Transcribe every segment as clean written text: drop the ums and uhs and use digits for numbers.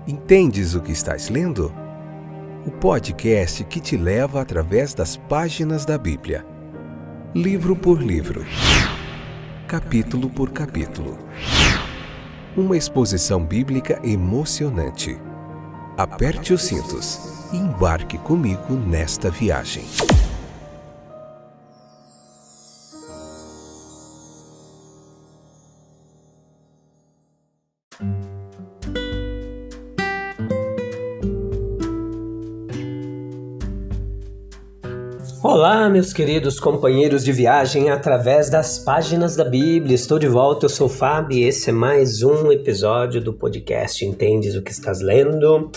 Entendes o que estás lendo? O podcast que te leva através das páginas da Bíblia. Livro por livro. Capítulo por capítulo. Uma exposição bíblica emocionante. Aperte os cintos e embarque comigo nesta viagem. Olá, meus queridos companheiros de viagem através das páginas da Bíblia. Estou de volta, eu sou o Fábio e esse é mais um episódio do podcast Entendes o que estás lendo?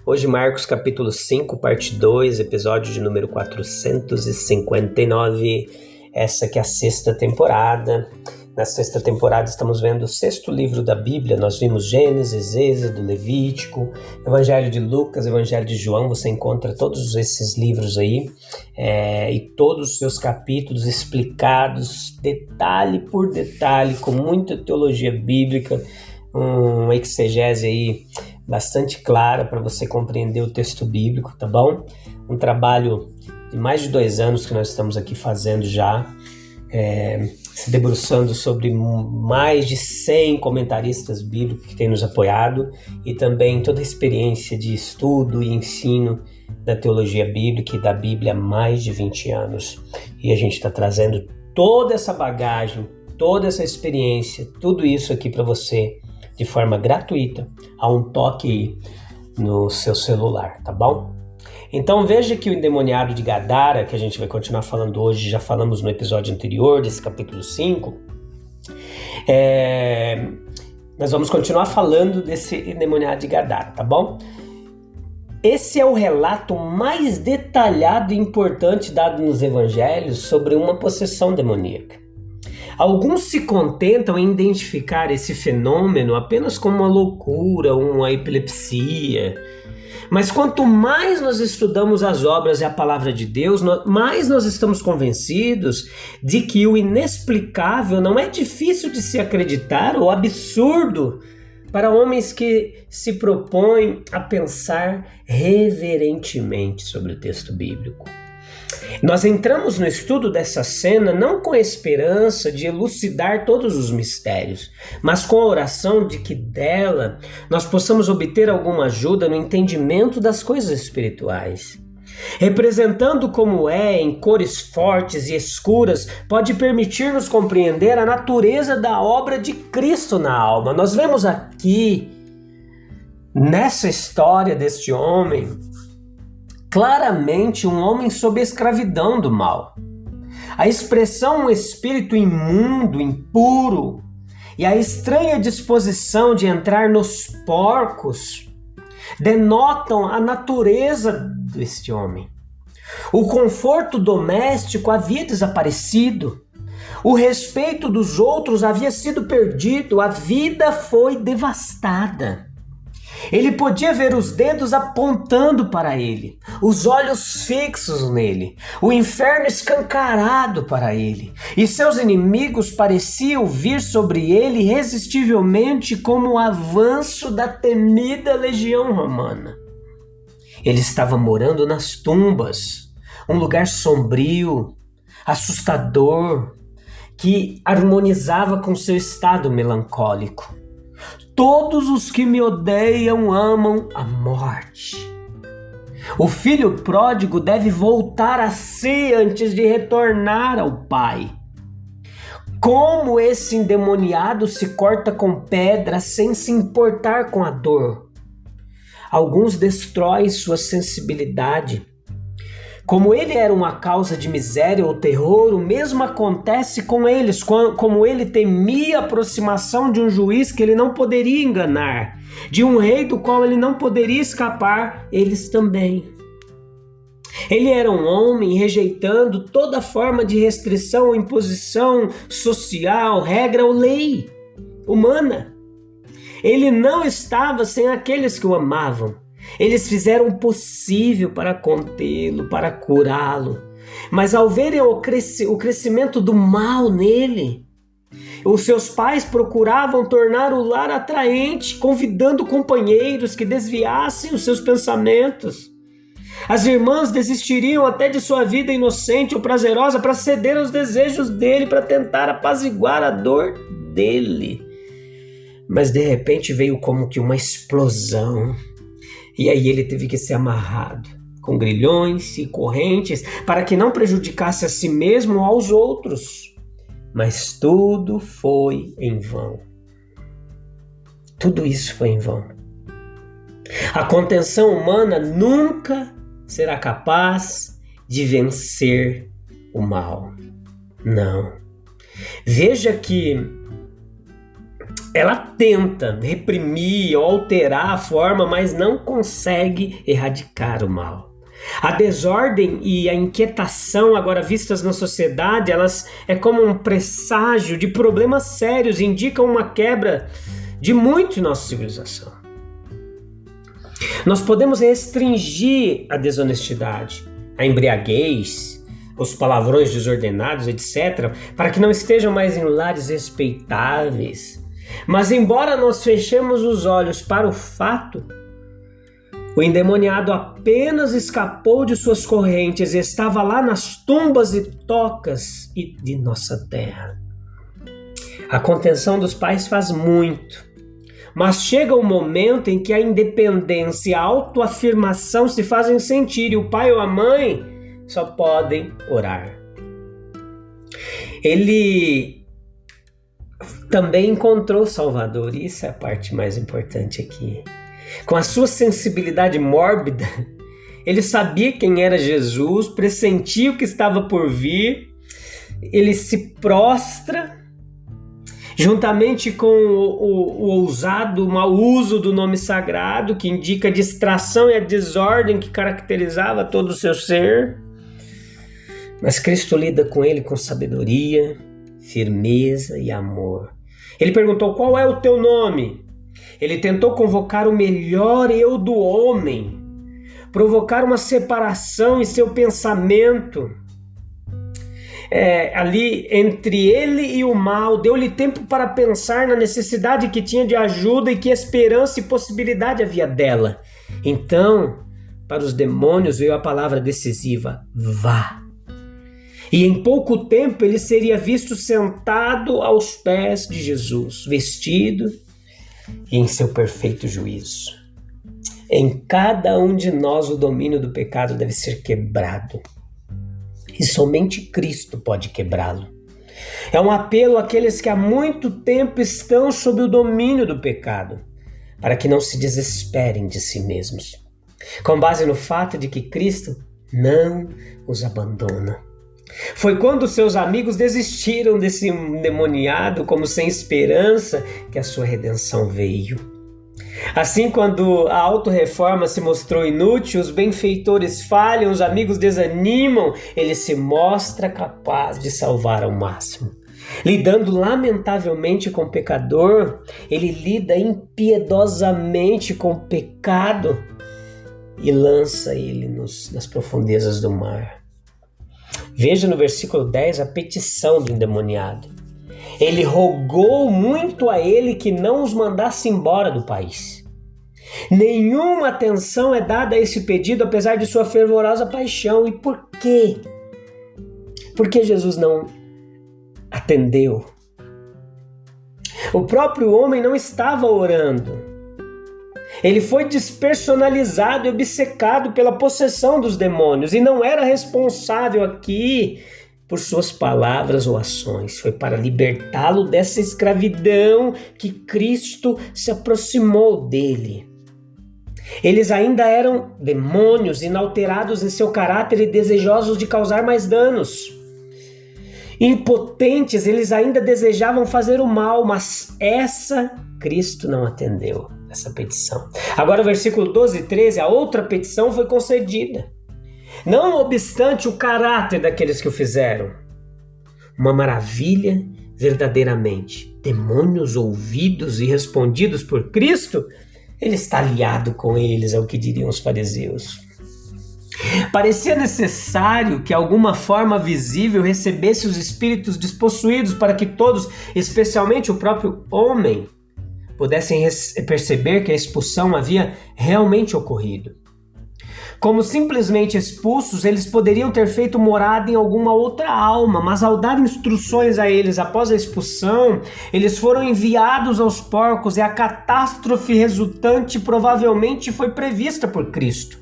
Hoje Marcos capítulo 5, parte 2, episódio de número 459. Essa que é a sexta temporada. Na sexta temporada estamos vendo o sexto livro da Bíblia. Nós vimos Gênesis, Êxodo, Levítico, Evangelho de Lucas, Evangelho de João. Você encontra todos esses livros aí e todos os seus capítulos explicados detalhe por detalhe, com muita teologia bíblica, uma exegese aí bastante clara para você compreender o texto bíblico, tá bom? Um trabalho de mais de 2 anos que nós estamos aqui fazendo já, se debruçando sobre mais de 100 comentaristas bíblicos que têm nos apoiado e também toda a experiência de estudo e ensino da teologia bíblica e da Bíblia há mais de 20 anos. E a gente está trazendo toda essa bagagem, toda essa experiência, tudo isso aqui para você de forma gratuita, a um toque no seu celular, tá bom? Então veja que o endemoniado de Gadara, que a gente vai continuar falando hoje, já falamos no episódio anterior desse capítulo 5, nós vamos continuar falando desse endemoniado de Gadara, tá bom? Esse é o relato mais detalhado e importante dado nos evangelhos sobre uma possessão demoníaca. Alguns se contentam em identificar esse fenômeno apenas como uma loucura, uma epilepsia. Mas quanto mais nós estudamos as obras e a palavra de Deus, mais nós estamos convencidos de que o inexplicável não é difícil de se acreditar ou absurdo para homens que se propõem a pensar reverentemente sobre o texto bíblico. Nós entramos no estudo dessa cena não com a esperança de elucidar todos os mistérios, mas com a oração de que dela nós possamos obter alguma ajuda no entendimento das coisas espirituais. Representando como em cores fortes e escuras, pode permitir-nos compreender a natureza da obra de Cristo na alma. Nós vemos aqui, nessa história deste homem, claramente um homem sob a escravidão do mal. A expressão um espírito imundo, impuro, e a estranha disposição de entrar nos porcos denotam a natureza deste homem. O conforto doméstico havia desaparecido, o respeito dos outros havia sido perdido, a vida foi devastada. Ele podia ver os dedos apontando para ele, os olhos fixos nele, o inferno escancarado para ele, e seus inimigos pareciam vir sobre ele irresistivelmente como o avanço da temida legião romana. Ele estava morando nas tumbas, um lugar sombrio, assustador, que harmonizava com seu estado melancólico. Todos os que me odeiam amam a morte. O filho pródigo deve voltar a si antes de retornar ao pai. Como esse endemoniado se corta com pedra sem se importar com a dor. Alguns destroem sua sensibilidade. Como ele era uma causa de miséria ou terror, o mesmo acontece com eles, como ele temia a aproximação de um juiz que ele não poderia enganar, de um rei do qual ele não poderia escapar, eles também. Ele era um homem rejeitando toda forma de restrição ou imposição social, regra ou lei humana. Ele não estava sem aqueles que o amavam. Eles fizeram o possível para contê-lo, para curá-lo. Mas ao verem o crescimento do mal nele, Os seus pais procuravam tornar o lar atraente, convidando companheiros que desviassem os seus pensamentos. As irmãs desistiriam até de sua vida inocente ou prazerosa para ceder aos desejos dele, para tentar apaziguar a dor dele. Mas de repente veio como que uma explosão, e aí ele teve que ser amarrado com grilhões e correntes para que não prejudicasse a si mesmo ou aos outros. Mas tudo foi em vão. Tudo isso foi em vão. A contenção humana nunca será capaz de vencer o mal. Não. Veja que ela tenta reprimir ou alterar a forma, mas não consegue erradicar o mal. A desordem e a inquietação agora vistas na sociedade, elas é como um presságio de problemas sérios, indicam uma quebra de muito em nossa civilização. Nós podemos restringir a desonestidade, a embriaguez, os palavrões desordenados, etc., para que não estejam mais em lares respeitáveis. Mas embora nós fechemos os olhos para o fato, o endemoniado apenas escapou de suas correntes e estava lá nas tumbas e tocas de nossa terra. A contenção dos pais faz muito, mas chega um momento em que a independência e a autoafirmação se fazem sentir e o pai ou a mãe só podem orar. Ele também encontrou o Salvador, e isso é a parte mais importante aqui. Com a sua sensibilidade mórbida, ele sabia quem era Jesus, pressentia o que estava por vir, ele se prostra, juntamente com o ousado mau uso do nome sagrado, que indica a distração e a desordem que caracterizava todo o seu ser. Mas Cristo lida com ele com sabedoria, firmeza e amor. Ele perguntou: qual é o teu nome? Ele tentou convocar o melhor eu do homem, provocar uma separação em seu pensamento, ali entre ele e o mal. Deu-lhe tempo para pensar na necessidade que tinha de ajuda e que esperança e possibilidade havia dela. Então, para os demônios veio a palavra decisiva: vá. E em pouco tempo ele seria visto sentado aos pés de Jesus, vestido e em seu perfeito juízo. Em cada um de nós o domínio do pecado deve ser quebrado. E somente Cristo pode quebrá-lo. É um apelo àqueles que há muito tempo estão sob o domínio do pecado, para que não se desesperem de si mesmos, com base no fato de que Cristo não os abandona. Foi quando seus amigos desistiram desse endemoniado como sem esperança que a sua redenção veio. Assim, quando a autorreforma se mostrou inútil, os benfeitores falham, os amigos desanimam, ele se mostra capaz de salvar ao máximo. Lidando lamentavelmente com o pecador, ele lida impiedosamente com o pecado e lança ele nas profundezas do mar. Veja no versículo 10 a petição do endemoniado. Ele rogou muito a ele que não os mandasse embora do país. Nenhuma atenção é dada a esse pedido, apesar de sua fervorosa paixão. E por quê? Por que Jesus não atendeu? O próprio homem não estava orando. Ele foi despersonalizado e obcecado pela possessão dos demônios e não era responsável aqui por suas palavras ou ações. Foi para libertá-lo dessa escravidão que Cristo se aproximou dele. Eles ainda eram demônios, inalterados em seu caráter e desejosos de causar mais danos. Impotentes, eles ainda desejavam fazer o mal, mas Cristo não atendeu essa petição. Agora, o versículo 12 e 13, a outra petição foi concedida. Não obstante o caráter daqueles que o fizeram. Uma maravilha verdadeiramente. Demônios ouvidos e respondidos por Cristo, ele está aliado com eles, é o que diriam os fariseus. Parecia necessário que alguma forma visível recebesse os espíritos despossuídos para que todos, especialmente o próprio homem, pudessem perceber que a expulsão havia realmente ocorrido. Como simplesmente expulsos, eles poderiam ter feito morada em alguma outra alma, mas ao dar instruções a eles após a expulsão, eles foram enviados aos porcos e a catástrofe resultante provavelmente foi prevista por Cristo.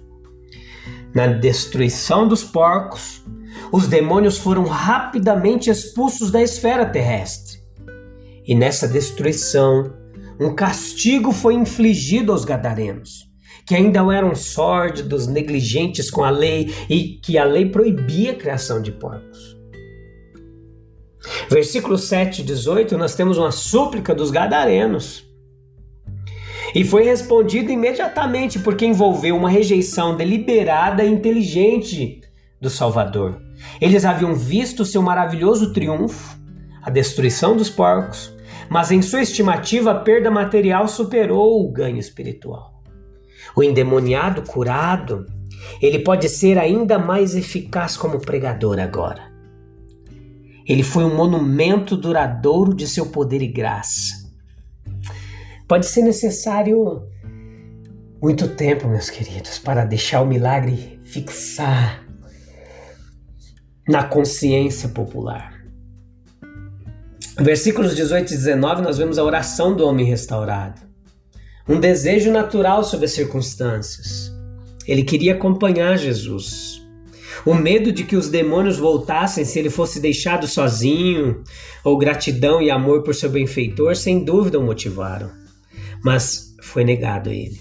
Na destruição dos porcos, os demônios foram rapidamente expulsos da esfera terrestre. E nessa destruição, um castigo foi infligido aos gadarenos, que ainda eram sórdidos, negligentes com a lei e que a lei proibia a criação de porcos. Versículo 7 e 18, nós temos uma súplica dos gadarenos. E foi respondido imediatamente, porque envolveu uma rejeição deliberada e inteligente do Salvador. Eles haviam visto seu maravilhoso triunfo, a destruição dos porcos, mas em sua estimativa a perda material superou o ganho espiritual. O endemoniado curado, ele pode ser ainda mais eficaz como pregador agora. Ele foi um monumento duradouro de seu poder e graça. Pode ser necessário muito tempo, meus queridos, para deixar o milagre fixar na consciência popular. Versículos 18 e 19, nós vemos a oração do homem restaurado. Um desejo natural sobre as circunstâncias. Ele queria acompanhar Jesus. O medo de que os demônios voltassem se ele fosse deixado sozinho, ou gratidão e amor por seu benfeitor, sem dúvida o motivaram. Mas foi negado a ele.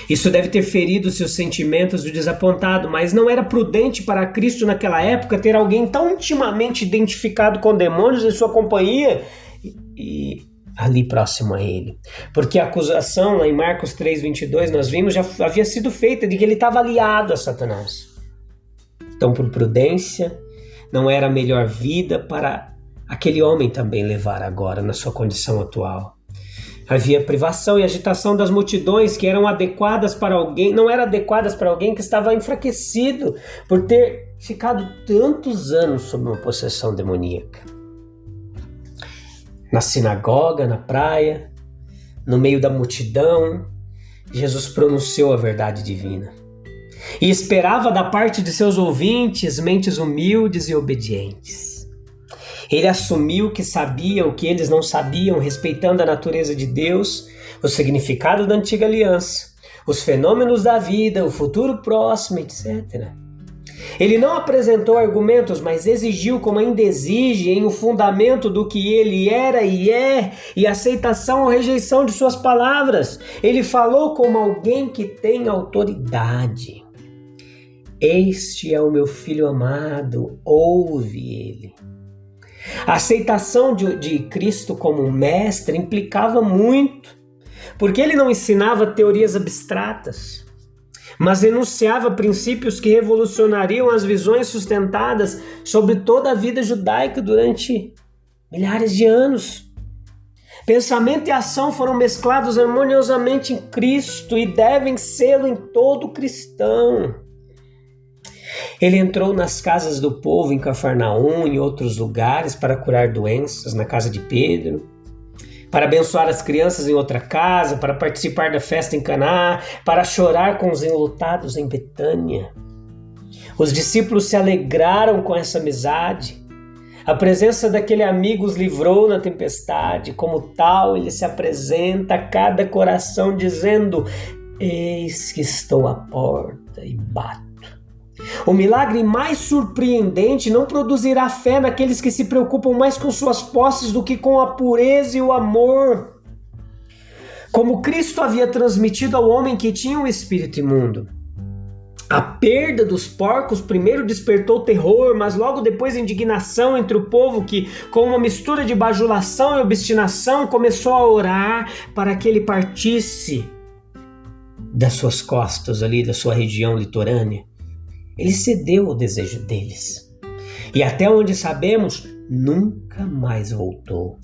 Isso deve ter ferido seus sentimentos do desapontado, mas não era prudente para Cristo naquela época ter alguém tão intimamente identificado com demônios em sua companhia e ali próximo a ele. Porque a acusação lá em Marcos 3:22, nós vimos, já havia sido feita de que ele estava aliado a Satanás. Então, por prudência, não era a melhor vida para aquele homem também levar agora na sua condição atual. Havia privação e agitação das multidões que eram adequadas para alguém, não eram adequadas para alguém que estava enfraquecido por ter ficado tantos anos sob uma possessão demoníaca. Na sinagoga, na praia, no meio da multidão, Jesus pronunciou a verdade divina. E esperava da parte de seus ouvintes mentes humildes e obedientes. Ele assumiu que sabia o que eles não sabiam, respeitando a natureza de Deus, o significado da antiga aliança, os fenômenos da vida, o futuro próximo, etc. Ele não apresentou argumentos, mas exigiu, como ainda exige, em o fundamento do que ele era e é, e aceitação ou rejeição de suas palavras. Ele falou como alguém que tem autoridade. Este é o meu filho amado, ouve ele. A aceitação de Cristo como mestre implicava muito, porque ele não ensinava teorias abstratas, mas enunciava princípios que revolucionariam as visões sustentadas sobre toda a vida judaica durante milhares de anos. Pensamento e ação foram mesclados harmoniosamente em Cristo e devem sê-lo em todo cristão. Ele entrou nas casas do povo em Cafarnaum e em outros lugares para curar doenças, na casa de Pedro, para abençoar as crianças em outra casa, para participar da festa em Caná, para chorar com os enlutados em Betânia. Os discípulos se alegraram com essa amizade. A presença daquele amigo os livrou na tempestade. Como tal, ele se apresenta a cada coração dizendo: eis que estou à porta e bato. O milagre mais surpreendente não produzirá fé naqueles que se preocupam mais com suas posses do que com a pureza e o amor. Como Cristo havia transmitido ao homem que tinha um espírito imundo. A perda dos porcos primeiro despertou terror, mas logo depois indignação entre o povo que, com uma mistura de bajulação e obstinação, começou a orar para que ele partisse das suas costas ali, da sua região litorânea. Ele cedeu ao desejo deles. E até onde sabemos, nunca mais voltou.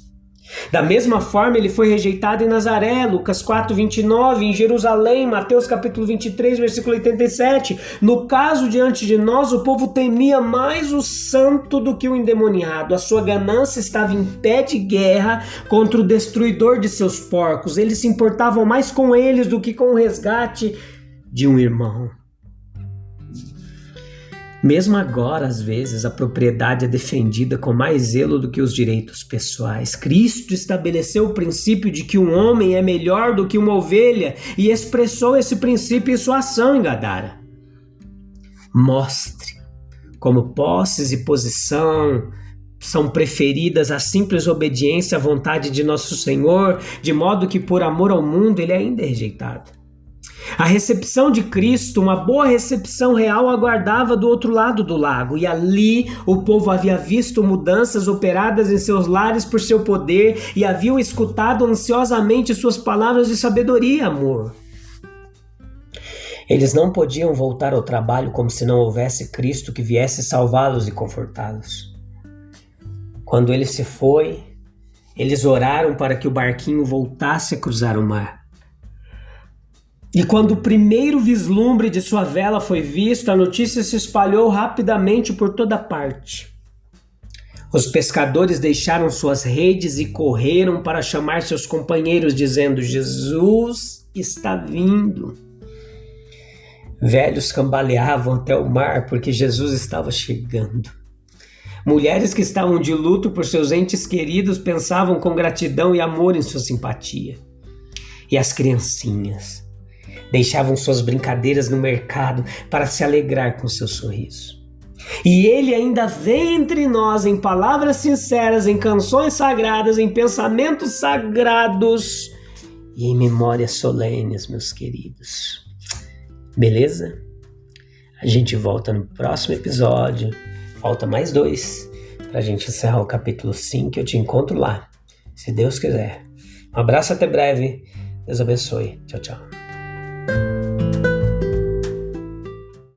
Da mesma forma, ele foi rejeitado em Nazaré, Lucas 4:29, em Jerusalém, Mateus capítulo 23, versículo 87. No caso diante de nós, o povo temia mais o santo do que o endemoniado. A sua ganância estava em pé de guerra contra o destruidor de seus porcos. Eles se importavam mais com eles do que com o resgate de um irmão. Mesmo agora, às vezes, a propriedade é defendida com mais zelo do que os direitos pessoais. Cristo estabeleceu o princípio de que um homem é melhor do que uma ovelha e expressou esse princípio em sua ação em Gadara. Mostre como posses e posição são preferidas à simples obediência à vontade de nosso Senhor, de modo que por amor ao mundo ele ainda é rejeitado. A recepção de Cristo, uma boa recepção real, aguardava do outro lado do lago, e ali o povo havia visto mudanças operadas em seus lares por seu poder e haviam escutado ansiosamente suas palavras de sabedoria e amor. Eles não podiam voltar ao trabalho como se não houvesse Cristo que viesse salvá-los e confortá-los. Quando ele se foi, eles oraram para que o barquinho voltasse a cruzar o mar. E quando o primeiro vislumbre de sua vela foi visto, a notícia se espalhou rapidamente por toda parte. Os pescadores deixaram suas redes e correram para chamar seus companheiros, dizendo: Jesus está vindo. Velhos cambaleavam até o mar porque Jesus estava chegando. Mulheres que estavam de luto por seus entes queridos pensavam com gratidão e amor em sua simpatia. E as criancinhas deixavam suas brincadeiras no mercado para se alegrar com seu sorriso. E ele ainda vem entre nós em palavras sinceras, em canções sagradas, em pensamentos sagrados e em memórias solenes, meus queridos. Beleza? A gente volta no próximo episódio. Falta mais 2 para a gente encerrar o capítulo 5. Eu te encontro lá, se Deus quiser. Um abraço, até breve. Deus abençoe. Tchau, tchau.